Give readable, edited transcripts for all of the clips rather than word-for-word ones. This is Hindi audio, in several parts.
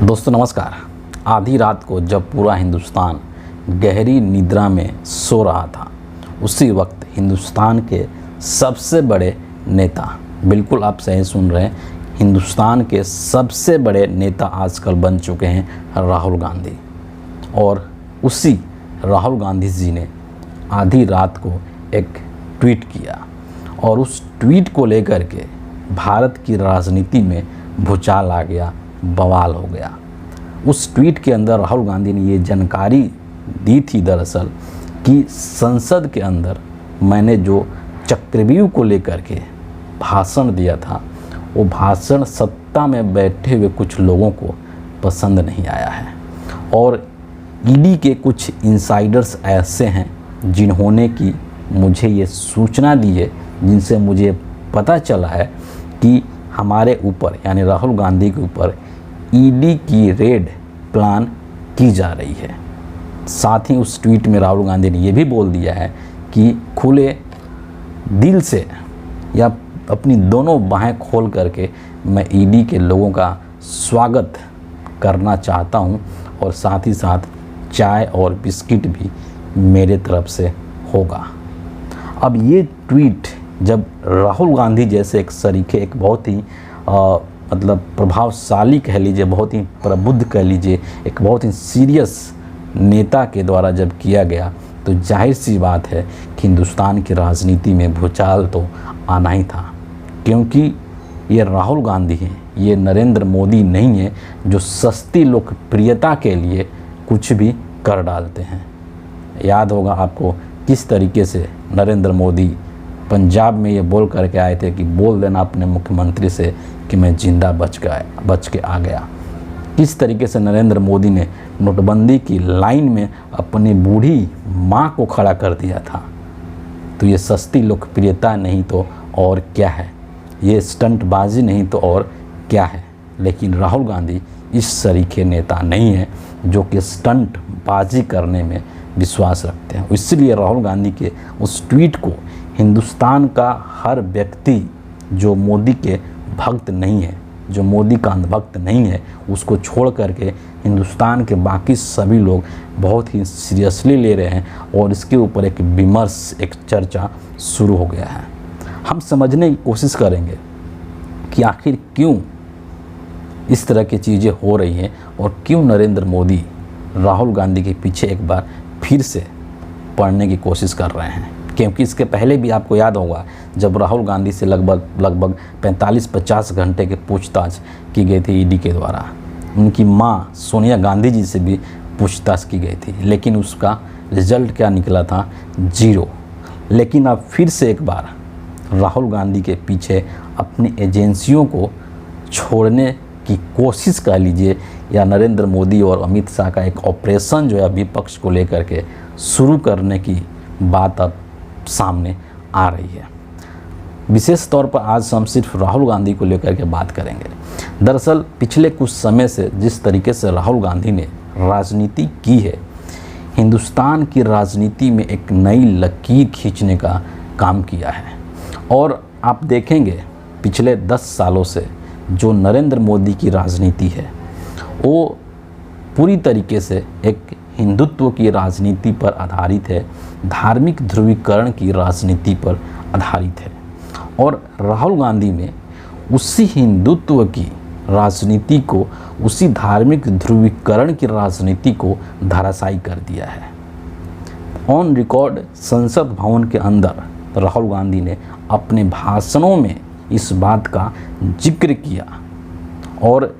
दोस्तों नमस्कार। आधी रात को जब पूरा हिंदुस्तान गहरी निद्रा में सो रहा था, उसी वक्त हिंदुस्तान के सबसे बड़े नेता, बिल्कुल आप सही सुन रहे हैं, हिंदुस्तान के सबसे बड़े नेता आजकल बन चुके हैं राहुल गांधी। और उसी राहुल गांधी जी ने आधी रात को एक ट्वीट किया और उस ट्वीट को लेकर के भारत की राजनीति में भूचाल आ गया, बवाल हो गया। उस ट्वीट के अंदर राहुल गांधी ने ये जानकारी दी थी दरअसल कि संसद के अंदर मैंने जो चक्रव्यूह को लेकर के भाषण दिया था, वो भाषण सत्ता में बैठे हुए कुछ लोगों को पसंद नहीं आया है। और ईडी के कुछ इनसाइडर्स ऐसे हैं जिन्होंने की मुझे ये सूचना दी है, जिनसे मुझे पता चला है कि हमारे ऊपर यानी राहुल गांधी के ऊपर ईडी की रेड प्लान की जा रही है। साथ ही उस ट्वीट में राहुल गांधी ने ये भी बोल दिया है कि खुले दिल से या अपनी दोनों बाहें खोल करके मैं ईडी के लोगों का स्वागत करना चाहता हूं और साथ ही साथ चाय और बिस्किट भी मेरे तरफ से होगा। अब ये ट्वीट जब राहुल गांधी जैसे एक सरीखे, एक बहुत ही मतलब प्रभावशाली कह लीजिए, बहुत ही प्रबुद्ध कह लीजिए, एक बहुत ही सीरियस नेता के द्वारा जब किया गया, तो जाहिर सी बात है कि हिंदुस्तान की राजनीति में भूचाल तो आना ही था। क्योंकि ये राहुल गांधी हैं, ये नरेंद्र मोदी नहीं है जो सस्ती लोकप्रियता के लिए कुछ भी कर डालते हैं। याद होगा आपको किस तरीके से नरेंद्र मोदी पंजाब में ये बोल करके आए थे कि बोल देना अपने मुख्यमंत्री से कि मैं जिंदा बच के आ गया। किस तरीके से नरेंद्र मोदी ने नोटबंदी की लाइन में अपनी बूढ़ी माँ को खड़ा कर दिया था। तो ये सस्ती लोकप्रियता नहीं तो और क्या है, ये स्टंटबाजी नहीं तो और क्या है। लेकिन राहुल गांधी इस सरीखे नेता नहीं है जो कि स्टंटबाजी करने में विश्वास रखते हैं। इसलिए राहुल गांधी के उस ट्वीट को हिंदुस्तान का हर व्यक्ति जो मोदी के भक्त नहीं है, जो मोदी का अंधभक्त नहीं है, उसको छोड़ करके हिंदुस्तान के बाकी सभी लोग बहुत ही सीरियसली ले रहे हैं और इसके ऊपर एक विमर्श, एक चर्चा शुरू हो गया है। हम समझने की कोशिश करेंगे कि आखिर क्यों इस तरह की चीज़ें हो रही हैं और क्यों नरेंद्र मोदी राहुल गांधी के पीछे एक बार फिर से पड़ने की कोशिश कर रहे हैं। क्योंकि इसके पहले भी आपको याद होगा जब राहुल गांधी से लगभग 45-50 घंटे की पूछताछ की गई थी ईडी के द्वारा। उनकी मां सोनिया गांधी जी से भी पूछताछ की गई थी, लेकिन उसका रिजल्ट क्या निकला था? 0। लेकिन अब फिर से एक बार राहुल गांधी के पीछे अपनी एजेंसियों को छोड़ने की कोशिश कर लीजिए, या नरेंद्र मोदी और अमित शाह का एक ऑपरेशन जो है विपक्ष को लेकर के शुरू करने की बात अब सामने आ रही है। विशेष तौर पर आज हम सिर्फ राहुल गांधी को लेकर के बात करेंगे। दरअसल पिछले कुछ समय से जिस तरीके से राहुल गांधी ने राजनीति की है, हिंदुस्तान की राजनीति में एक नई लकीर खींचने का काम किया है। और आप देखेंगे पिछले 10 सालों से जो नरेंद्र मोदी की राजनीति है वो पूरी तरीके से एक हिंदुत्व की राजनीति पर आधारित है, धार्मिक ध्रुवीकरण की राजनीति पर आधारित है। और राहुल गांधी ने उसी हिंदुत्व की राजनीति को, उसी धार्मिक ध्रुवीकरण की राजनीति को धराशायी कर दिया है। ऑन रिकॉर्ड संसद भवन के अंदर राहुल गांधी ने अपने भाषणों में इस बात का जिक्र किया और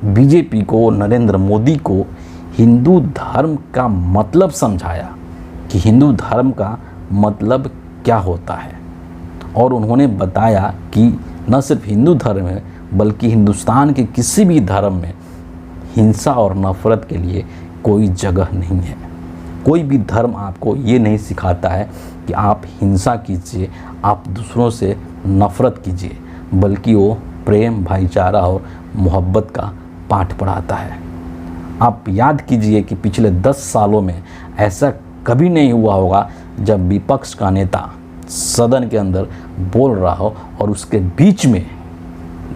बीजेपी को, नरेंद्र मोदी को हिंदू धर्म का मतलब समझाया कि हिंदू धर्म का मतलब क्या होता है। और उन्होंने बताया कि न सिर्फ हिंदू धर्म है बल्कि हिंदुस्तान के किसी भी धर्म में हिंसा और नफ़रत के लिए कोई जगह नहीं है। कोई भी धर्म आपको ये नहीं सिखाता है कि आप हिंसा कीजिए, आप दूसरों से नफ़रत कीजिए, बल्कि वो प्रेम, भाईचारा और मोहब्बत का पाठ पढ़ाता है। आप याद कीजिए कि पिछले 10 सालों में ऐसा कभी नहीं हुआ होगा जब विपक्ष का नेता सदन के अंदर बोल रहा हो और उसके बीच में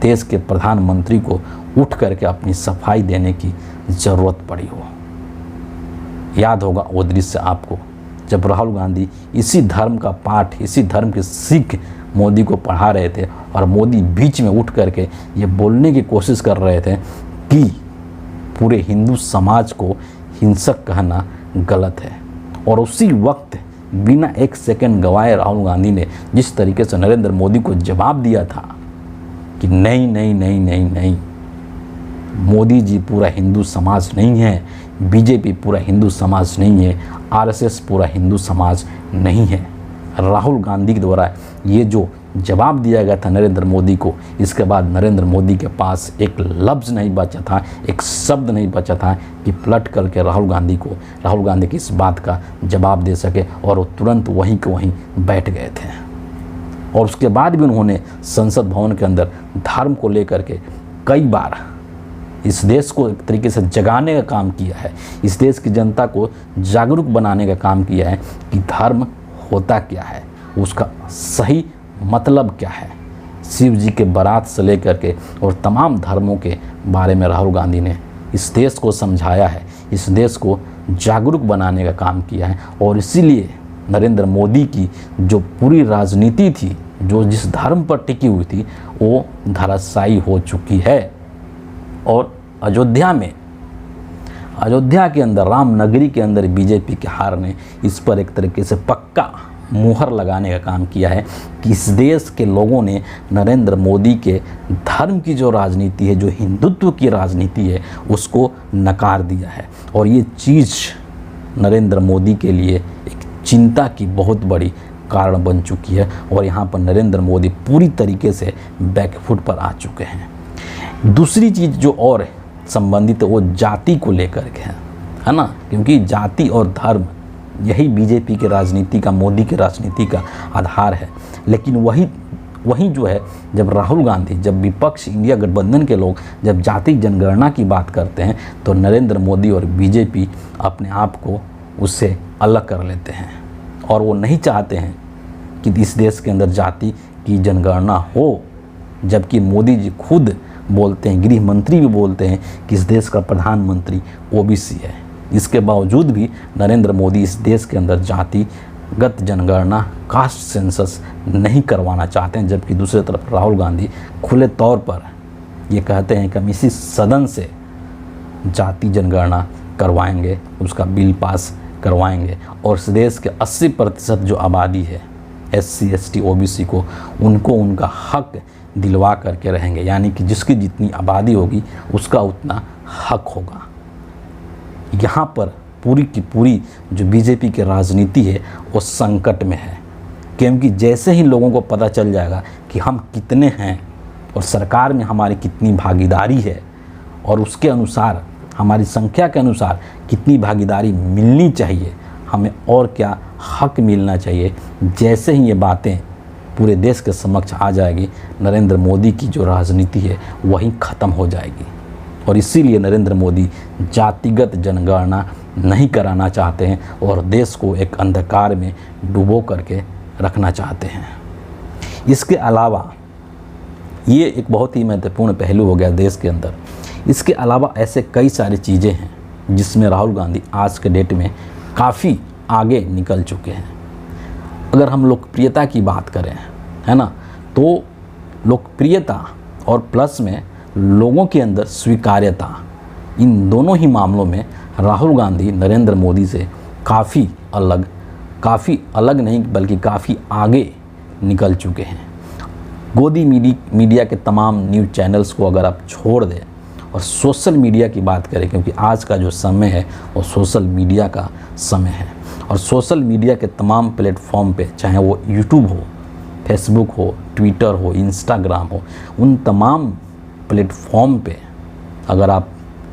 देश के प्रधानमंत्री को उठ करके अपनी सफाई देने की ज़रूरत पड़ी हो। याद होगा वो दृश्य आपको, जब राहुल गांधी इसी धर्म का पाठ, इसी धर्म की सीख मोदी को पढ़ा रहे थे और मोदी बीच में उठ करके ये बोलने की कोशिश कर रहे थे कि पूरे हिंदू समाज को हिंसक कहना गलत है। और उसी वक्त बिना एक सेकंड गवाए राहुल गांधी ने जिस तरीके से नरेंद्र मोदी को जवाब दिया था कि नहीं नहीं नहीं नहीं नहीं, मोदी जी पूरा हिंदू समाज नहीं है, बीजेपी पूरा हिंदू समाज नहीं है, आरएसएस पूरा हिंदू समाज नहीं है। राहुल गांधी के द्वारा ये जो जवाब दिया गया था नरेंद्र मोदी को, इसके बाद नरेंद्र मोदी के पास एक लफ्ज़ नहीं बचा था, एक शब्द नहीं बचा था कि पलट करके राहुल गांधी की इस बात का जवाब दे सके, और वो तुरंत वहीं के वहीं बैठ गए थे। और उसके बाद भी उन्होंने संसद भवन के अंदर धर्म को लेकर के कई बार इस देश को एक तरीके से जगाने का काम किया है, इस देश की जनता को जागरूक बनाने का काम किया है कि धर्म होता क्या है, उसका सही मतलब क्या है। शिव जी के बारात से लेकर के और तमाम धर्मों के बारे में राहुल गांधी ने इस देश को समझाया है, इस देश को जागरूक बनाने का काम किया है। और इसीलिए नरेंद्र मोदी की जो पूरी राजनीति थी, जो जिस धर्म पर टिकी हुई थी, वो धराशायी हो चुकी है। और अयोध्या के अंदर, राम नगरी के अंदर बीजेपी के हार ने इस पर एक तरीके से पक्का मुहर लगाने का काम किया है कि इस देश के लोगों ने नरेंद्र मोदी के धर्म की जो राजनीति है, जो हिंदुत्व की राजनीति है, उसको नकार दिया है। और ये चीज़ नरेंद्र मोदी के लिए एक चिंता की बहुत बड़ी कारण बन चुकी है। और यहाँ पर नरेंद्र मोदी पूरी तरीके से बैकफुट पर आ चुके हैं। दूसरी चीज़ जो और संबंधित है वो जाति को लेकर के है ना, क्योंकि जाति और धर्म यही बीजेपी के राजनीति का, मोदी के राजनीति का आधार है। लेकिन वही जो है, जब राहुल गांधी, जब विपक्ष, इंडिया गठबंधन के लोग जब जाति जनगणना की बात करते हैं, तो नरेंद्र मोदी और बीजेपी अपने आप को उससे अलग कर लेते हैं। और वो नहीं चाहते हैं कि इस देश के अंदर जाति की जनगणना हो, जबकि मोदी जी खुद बोलते हैं, गृह मंत्री भी बोलते हैं कि इस देश का प्रधानमंत्री ओबीसी है। इसके बावजूद भी नरेंद्र मोदी इस देश के अंदर जातिगत जनगणना, कास्ट सेंसस नहीं करवाना चाहते हैं, जबकि दूसरी तरफ राहुल गांधी खुले तौर पर ये कहते हैं कि हम इसी सदन से जाति जनगणना करवाएंगे, उसका बिल पास करवाएंगे और इस देश के 80% जो आबादी है SC ST OBC को, उनको उनका हक दिलवा करके रहेंगे। यानी कि जिसकी जितनी आबादी होगी उसका उतना हक होगा। यहाँ पर पूरी की पूरी जो बीजेपी की राजनीति है वो संकट में है, क्योंकि जैसे ही लोगों को पता चल जाएगा कि हम कितने हैं और सरकार में हमारी कितनी भागीदारी है और उसके अनुसार, हमारी संख्या के अनुसार कितनी भागीदारी मिलनी चाहिए, हमें और क्या हक मिलना चाहिए, जैसे ही ये बातें पूरे देश के समक्ष आ जाएगी, नरेंद्र मोदी की जो राजनीति है वही ख़त्म हो जाएगी। और इसीलिए नरेंद्र मोदी जातिगत जनगणना नहीं कराना चाहते हैं और देश को एक अंधकार में डुबो करके रखना चाहते हैं। इसके अलावा ये एक बहुत ही महत्वपूर्ण पहलू हो गया देश के अंदर। इसके अलावा ऐसे कई सारी चीज़ें हैं जिसमें राहुल गांधी आज के डेट में काफ़ी आगे निकल चुके हैं। अगर हम लोकप्रियता की बात करें, है ना, तो लोकप्रियता और प्लस में लोगों के अंदर स्वीकार्यता, इन दोनों ही मामलों में राहुल गांधी नरेंद्र मोदी से काफ़ी अलग नहीं बल्कि काफ़ी आगे निकल चुके हैं। गोदी मीडिया के तमाम न्यूज़ चैनल्स को अगर आप छोड़ दें और सोशल मीडिया की बात करें, क्योंकि आज का जो समय है वो सोशल मीडिया का समय है, और सोशल मीडिया के तमाम प्लेटफॉर्म पे, चाहे वो यूट्यूब हो, फेसबुक हो, ट्विटर हो, इंस्टाग्राम हो, उन तमाम प्लेटफॉर्म पे अगर आप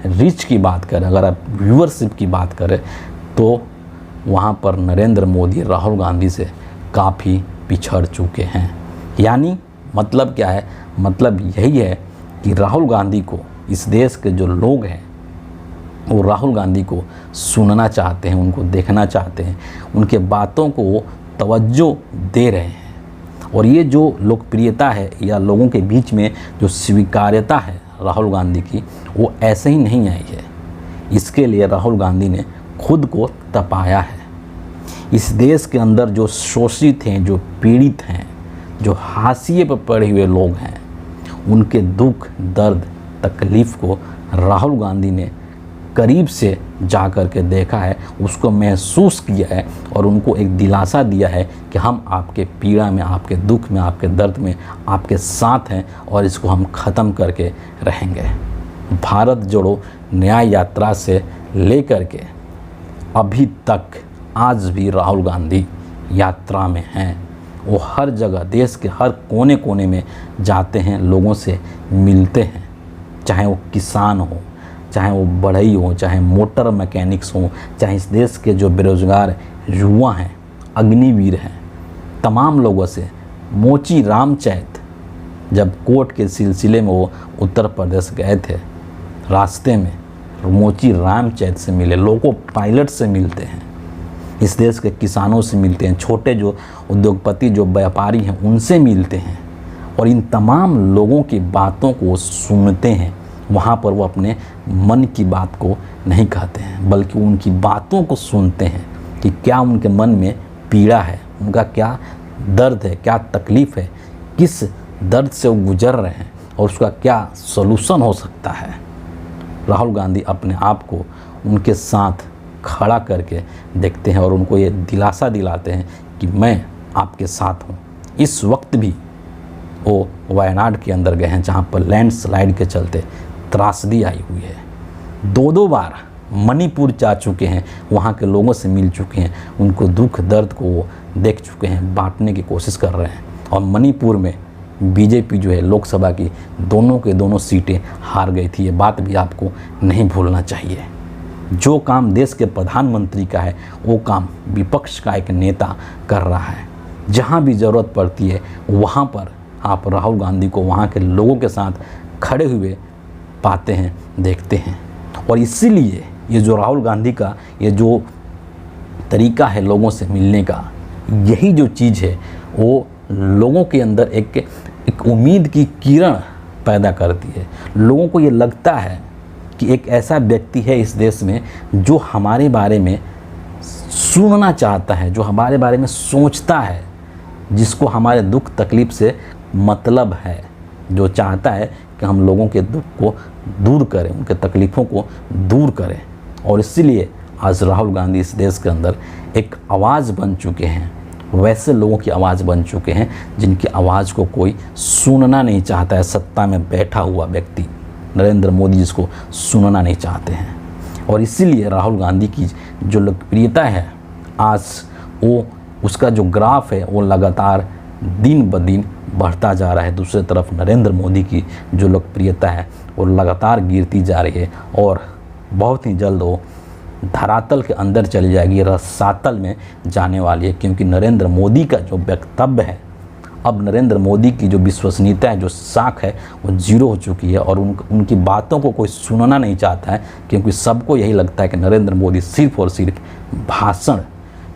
रीच की बात करें, अगर आप व्यूअरशिप की बात करें, तो वहाँ पर नरेंद्र मोदी राहुल गांधी से काफ़ी पिछड़ चुके हैं। यानी मतलब क्या है? मतलब यही है कि राहुल गांधी को, इस देश के जो लोग हैं वो राहुल गांधी को सुनना चाहते हैं, उनको देखना चाहते हैं, उनके बातों को वो तवज्जो दे रहे हैं। और ये जो लोकप्रियता है या लोगों के बीच में जो स्वीकार्यता है राहुल गांधी की वो ऐसे ही नहीं आई है। इसके लिए राहुल गांधी ने खुद को तपाया है। इस देश के अंदर जो शोषित हैं, जो पीड़ित हैं, जो हाशिए पर पड़े हुए लोग हैं, उनके दुख, दर्द, तकलीफ़ को राहुल गांधी ने करीब से जा कर के देखा है, उसको महसूस किया है और उनको एक दिलासा दिया है कि हम आपके पीड़ा में, आपके दुख में, आपके दर्द में आपके साथ हैं और इसको हम ख़त्म करके रहेंगे। भारत जोड़ो न्याय यात्रा से लेकर के अभी तक आज भी राहुल गांधी यात्रा में हैं। वो हर जगह, देश के हर कोने कोने में जाते हैं, लोगों से मिलते हैं, चाहे वो किसान हो, चाहे वो बढ़ई हो, चाहे मोटर मैकेनिक्स हो, चाहे इस देश के जो बेरोजगार युवा हैं, अग्निवीर हैं, तमाम लोगों से। मोची रामचैत जब कोर्ट के सिलसिले में वो उत्तर प्रदेश गए थे, रास्ते में मोची रामचैत से मिले, लोको पायलट से मिलते हैं, इस देश के किसानों से मिलते हैं, छोटे जो उद्योगपति, जो व्यापारी हैं, उनसे मिलते हैं और इन तमाम लोगों की बातों को सुनते हैं। वहाँ पर वो अपने मन की बात को नहीं कहते हैं, बल्कि उनकी बातों को सुनते हैं कि क्या उनके मन में पीड़ा है, उनका क्या दर्द है, क्या तकलीफ़ है, किस दर्द से वो गुजर रहे हैं और उसका क्या सलूशन हो सकता है। राहुल गांधी अपने आप को उनके साथ खड़ा करके देखते हैं और उनको ये दिलासा दिलाते हैं कि मैं आपके साथ हूँ। इस वक्त भी वो वायनाड के अंदर गए हैं, जहाँ पर लैंडस्लाइड के चलते त्रासदी आई हुई है। दो बार मणिपुर जा चुके हैं, वहाँ के लोगों से मिल चुके हैं, उनको दुख दर्द को वो देख चुके हैं, बांटने की कोशिश कर रहे हैं। और मणिपुर में बीजेपी जो है लोकसभा की दोनों के दोनों सीटें हार गई थी। ये बात भी आपको नहीं भूलना चाहिए। जो काम देश के प्रधानमंत्री का है, वो काम विपक्ष का एक नेता कर रहा है। जहाँ भी ज़रूरत पड़ती है वहाँ पर आप राहुल गांधी को वहाँ के लोगों के साथ खड़े हुए पाते हैं, देखते हैं। और इसीलिए ये जो राहुल गांधी का ये जो तरीका है लोगों से मिलने का, यही जो चीज़ है वो लोगों के अंदर एक उम्मीद की किरण पैदा करती है। लोगों को ये लगता है कि एक ऐसा व्यक्ति है इस देश में जो हमारे बारे में सुनना चाहता है, जो हमारे बारे में सोचता है, जिसको हमारे दुख तकलीफ़ से मतलब है, जो चाहता है कि हम लोगों के दुख को दूर करें, उनके तकलीफ़ों को दूर करें। और इसीलिए आज राहुल गांधी इस देश के अंदर एक आवाज़ बन चुके हैं, वैसे लोगों की आवाज़ बन चुके हैं जिनकी आवाज़ को कोई सुनना नहीं चाहता है। सत्ता में बैठा हुआ व्यक्ति नरेंद्र मोदी जिसको सुनना नहीं चाहते हैं। और इसीलिए राहुल गांधी की जो लोकप्रियता है आज वो उसका जो ग्राफ है वो लगातार दिन ब दिन बढ़ता जा रहा है। दूसरी तरफ नरेंद्र मोदी की जो लोकप्रियता है वो लगातार गिरती जा रही है और बहुत ही जल्द वो धरातल के अंदर चली जाएगी, रसातल में जाने वाली है। क्योंकि नरेंद्र मोदी का जो वक्तव्य है, अब नरेंद्र मोदी की जो विश्वसनीयता है, जो साख है, वो जीरो हो चुकी है और उनकी बातों को कोई सुनना नहीं चाहता है। क्योंकि सबको यही लगता है कि नरेंद्र मोदी सिर्फ़ और सिर्फ भाषण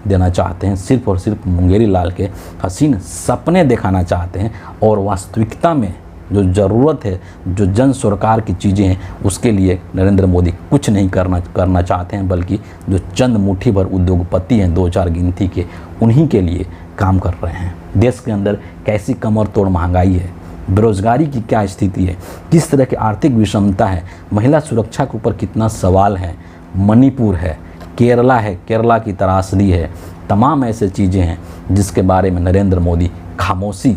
देना चाहते हैं, सिर्फ और सिर्फ मुंगेरी लाल के हसीन सपने दिखाना चाहते हैं और वास्तविकता में जो ज़रूरत है, जो जन सरकार की चीज़ें हैं, उसके लिए नरेंद्र मोदी कुछ नहीं करना चाहते हैं, बल्कि जो चंद मुट्ठी भर उद्योगपति हैं, 2-4 गिनती के, उन्हीं के लिए काम कर रहे हैं। देश के अंदर कैसी कमर तोड़ महंगाई है, बेरोज़गारी की क्या स्थिति है, किस तरह की आर्थिक विषमता है, महिला सुरक्षा के ऊपर कितना सवाल है, मणिपुर है, केरला है, केरला की त्रासदी है, तमाम ऐसे चीज़ें हैं जिसके बारे में नरेंद्र मोदी खामोशी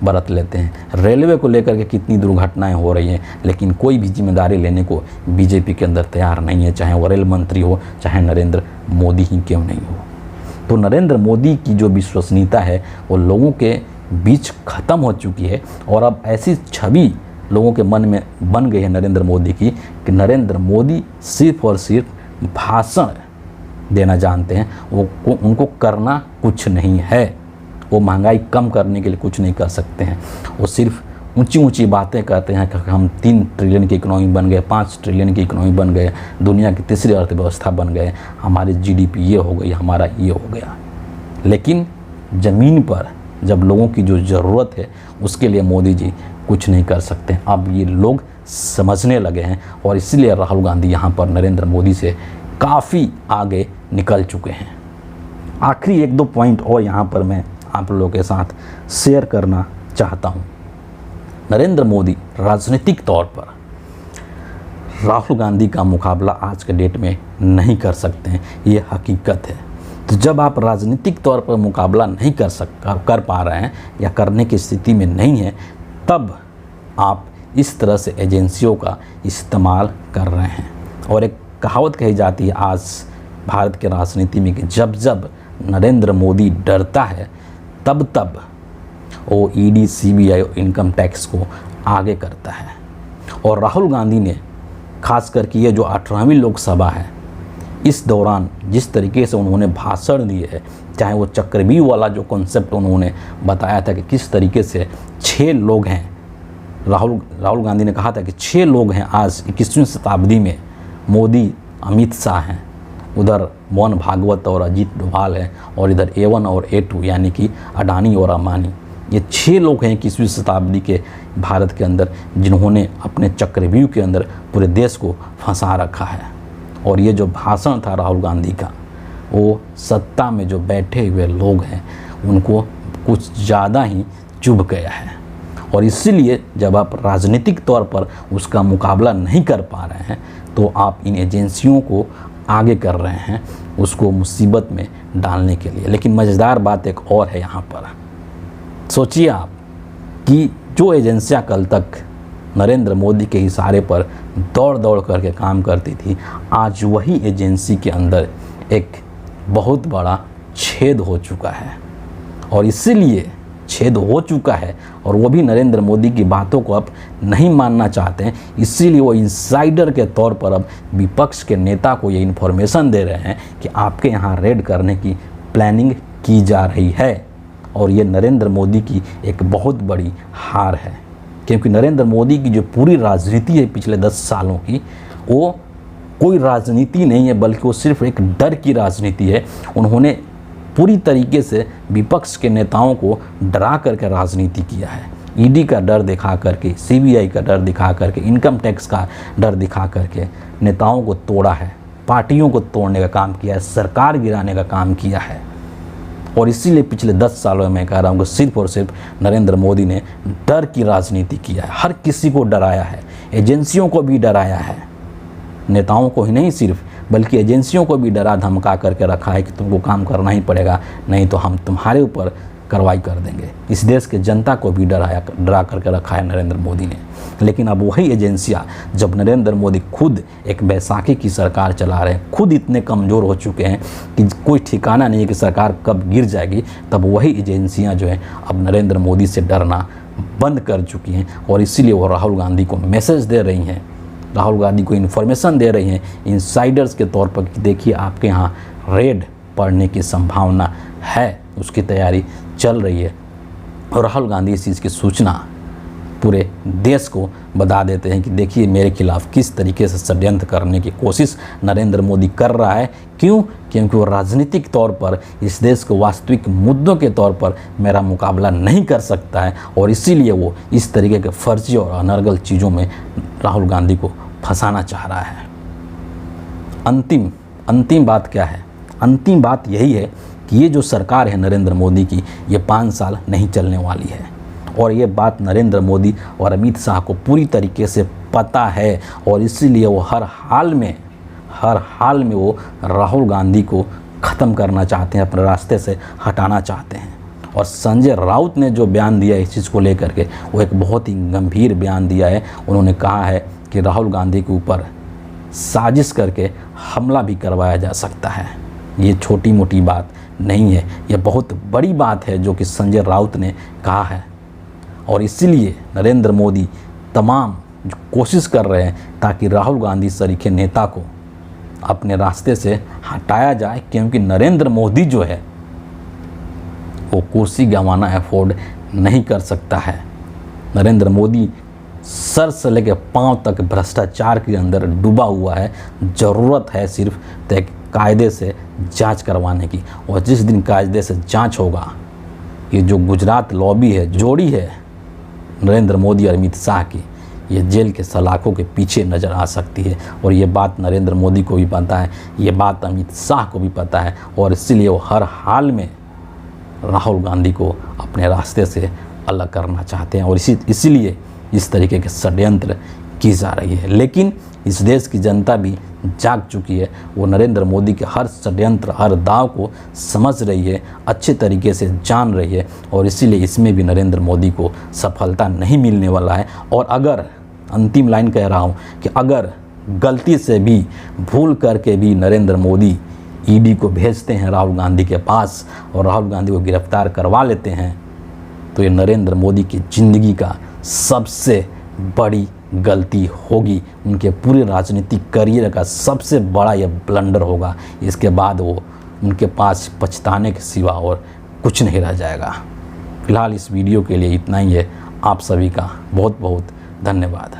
बरत लेते हैं। रेलवे को लेकर के कितनी दुर्घटनाएं हो रही हैं, लेकिन कोई भी जिम्मेदारी लेने को बीजेपी के अंदर तैयार नहीं है, चाहे वो रेल मंत्री हो, चाहे नरेंद्र मोदी ही क्यों नहीं हो। तो नरेंद्र मोदी की जो विश्वसनीयता है वो लोगों के बीच ख़त्म हो चुकी है और अब ऐसी छवि लोगों के मन में बन गई है नरेंद्र मोदी की कि नरेंद्र मोदी सिर्फ और सिर्फ भाषण देना जानते हैं, वो उनको करना कुछ नहीं है। वो महंगाई कम करने के लिए कुछ नहीं कर सकते हैं। वो सिर्फ ऊंची ऊंची बातें कहते हैं कि हम 3 ट्रिलियन की इकोनॉमी बन गए, 5 ट्रिलियन की इकोनॉमी बन गए, दुनिया की तीसरी अर्थव्यवस्था बन गए, हमारी जीडीपी ये हो गई, हमारा ये हो गया। लेकिन ज़मीन पर जब लोगों की जो ज़रूरत है उसके लिए मोदी जी कुछ नहीं कर सकते। अब ये लोग समझने लगे हैं और इसलिए राहुल गांधी यहाँ पर नरेंद्र मोदी से काफ़ी आगे निकल चुके हैं। आखिरी 1-2 पॉइंट और यहाँ पर मैं आप लोगों के साथ शेयर करना चाहता हूँ। नरेंद्र मोदी राजनीतिक तौर पर राहुल गांधी का मुकाबला आज के डेट में नहीं कर सकते हैं, ये हकीकत है। तो जब आप राजनीतिक तौर पर मुकाबला नहीं कर पा रहे हैं या करने की स्थिति में नहीं है, तब आप इस तरह से एजेंसियों का इस्तेमाल कर रहे हैं। और एक कहावत कही जाती है आज भारत के राजनीति में कि जब जब नरेंद्र मोदी डरता है तब तब वो ईडी, सीबीआई और इनकम टैक्स को आगे करता है। और राहुल गांधी ने खास करके ये जो 18वीं लोकसभा है, इस दौरान जिस तरीके से उन्होंने भाषण दिए हैं, चाहे वो चक्रव्यूह वाला जो कॉन्सेप्ट उन्होंने बताया था कि किस तरीके से 6 लोग हैं, राहुल गांधी ने कहा था कि 6 लोग हैं आज 21वीं शताब्दी में, मोदी, अमित शाह हैं, उधर मोहन भागवत और अजीत डोभाल हैं, और इधर A1 और A2 यानी कि अडानी और अंबानी। ये 6 लोग हैं 21वीं शताब्दी के भारत के अंदर जिन्होंने अपने चक्रव्यूह के अंदर पूरे देश को फंसा रखा है। और ये जो भाषण था राहुल गांधी का, वो सत्ता में जो बैठे हुए लोग हैं उनको कुछ ज़्यादा ही चुभ गया है। और इसीलिए जब आप राजनीतिक तौर पर उसका मुकाबला नहीं कर पा रहे हैं तो आप इन एजेंसियों को आगे कर रहे हैं उसको मुसीबत में डालने के लिए। लेकिन मज़ेदार बात एक और है यहाँ पर। सोचिए आप कि जो एजेंसियां कल तक नरेंद्र मोदी के इशारे पर दौड़ दौड़ करके काम करती थी, आज वही एजेंसी के अंदर एक बहुत बड़ा छेद हो चुका है। और इसीलिए छेद हो चुका है और वो भी नरेंद्र मोदी की बातों को अब नहीं मानना चाहते हैं। इसीलिए वो इनसाइडर के तौर पर अब विपक्ष के नेता को ये इन्फॉर्मेशन दे रहे हैं कि आपके यहाँ रेड करने की प्लानिंग की जा रही है। और ये नरेंद्र मोदी की एक बहुत बड़ी हार है, क्योंकि नरेंद्र मोदी की जो पूरी राजनीति है पिछले 10 सालों की, वो कोई राजनीति नहीं है बल्कि वो सिर्फ एक डर की राजनीति है। उन्होंने पूरी तरीके से विपक्ष के नेताओं को डरा करके राजनीति किया है। ईडी का डर दिखा करके, सीबीआई का डर दिखा करके, इनकम टैक्स का डर दिखा करके नेताओं को तोड़ा है, पार्टियों को तोड़ने का काम किया है, सरकार गिराने का काम किया है। और इसीलिए पिछले 10 सालों में मैं कह रहा हूँ कि सिर्फ और सिर्फ नरेंद्र मोदी ने डर की राजनीति किया है, हर किसी को डराया है, एजेंसियों को भी डराया है, नेताओं को ही नहीं सिर्फ बल्कि एजेंसियों को भी डरा धमका करके रखा है कि तुमको काम करना ही पड़ेगा, नहीं तो हम तुम्हारे ऊपर कार्रवाई कर देंगे। इस देश के जनता को भी डरा करके रखा है नरेंद्र मोदी ने। लेकिन अब वही एजेंसियां, जब नरेंद्र मोदी खुद एक बैसाखी की सरकार चला रहे हैं, खुद इतने कमज़ोर हो चुके हैं कि कोई ठिकाना नहीं है कि सरकार कब गिर जाएगी, तब वही एजेंसियां जो हैं अब नरेंद्र मोदी से डरना बंद कर चुकी हैं। और इसीलिए वो राहुल गांधी को मैसेज दे रही हैं, राहुल गांधी को इन्फॉर्मेशन दे रही हैं इनसाइडर्स के तौर पर कि देखिए आपके यहाँ रेड पड़ने की संभावना है, उसकी तैयारी चल रही है। और राहुल गांधी इस चीज़ की सूचना पूरे देश को बता देते हैं कि देखिए मेरे खिलाफ किस तरीके से षड्यंत्र करने की कोशिश नरेंद्र मोदी कर रहा है। क्यों? क्योंकि वो राजनीतिक तौर पर इस देश को वास्तविक मुद्दों के तौर पर मेरा मुकाबला नहीं कर सकता है, और इसीलिए वो इस तरीके के फर्जी और अनर्गल चीज़ों में राहुल गांधी को फंसाना चाह रहा है। अंतिम बात क्या है? अंतिम बात यही है कि ये जो सरकार है नरेंद्र मोदी की, ये 5 साल नहीं चलने वाली है। और ये बात नरेंद्र मोदी और अमित शाह को पूरी तरीके से पता है, और इसीलिए वो हर हाल में वो राहुल गांधी को ख़त्म करना चाहते हैं, अपने रास्ते से हटाना चाहते हैं। और संजय राउत ने जो बयान दिया इस चीज़ को लेकर के, वो एक बहुत ही गंभीर बयान दिया है। उन्होंने कहा है कि राहुल गांधी के ऊपर साजिश करके हमला भी करवाया जा सकता है। ये छोटी मोटी बात नहीं है, ये बहुत बड़ी बात है जो कि संजय राउत ने कहा है। और इसीलिए नरेंद्र मोदी तमाम कोशिश कर रहे हैं ताकि राहुल गांधी सरीखे नेता को अपने रास्ते से हटाया जाए, क्योंकि नरेंद्र मोदी जो है वो कुर्सी गंवाना अफोर्ड नहीं कर सकता है। नरेंद्र मोदी सर से लेकर पांव तक भ्रष्टाचार के अंदर डूबा हुआ है। ज़रूरत है सिर्फ एक कायदे से जांच करवाने की, और जिस दिन कायदे से जांच होगा, ये जो गुजरात लॉबी है, जोड़ी है नरेंद्र मोदी और अमित शाह की, ये जेल के सलाखों के पीछे नज़र आ सकती है। और ये बात नरेंद्र मोदी को भी पता है, ये बात अमित शाह को भी पता है, और इसीलिए वो हर हाल में राहुल गांधी को अपने रास्ते से अलग करना चाहते हैं, और इसीलिए इस तरीके के षड्यंत्र की जा रही है। लेकिन इस देश की जनता भी जाग चुकी है, वो नरेंद्र मोदी के हर षड्यंत्र, हर दाव को समझ रही है, अच्छे तरीके से जान रही है, और इसीलिए इसमें भी नरेंद्र मोदी को सफलता नहीं मिलने वाला है। और अगर, अंतिम लाइन कह रहा हूँ, कि अगर गलती से भी, भूल करके भी नरेंद्र मोदी ईडी को भेजते हैं राहुल गांधी के पास और राहुल गांधी को गिरफ्तार करवा लेते हैं, तो ये नरेंद्र मोदी की ज़िंदगी का सबसे बड़ी गलती होगी, उनके पूरे राजनीतिक करियर का सबसे बड़ा यह ब्लंडर होगा। इसके बाद वो, उनके पास पछताने के सिवा और कुछ नहीं रह जाएगा। फिलहाल इस वीडियो के लिए इतना ही है। आप सभी का बहुत बहुत धन्यवाद।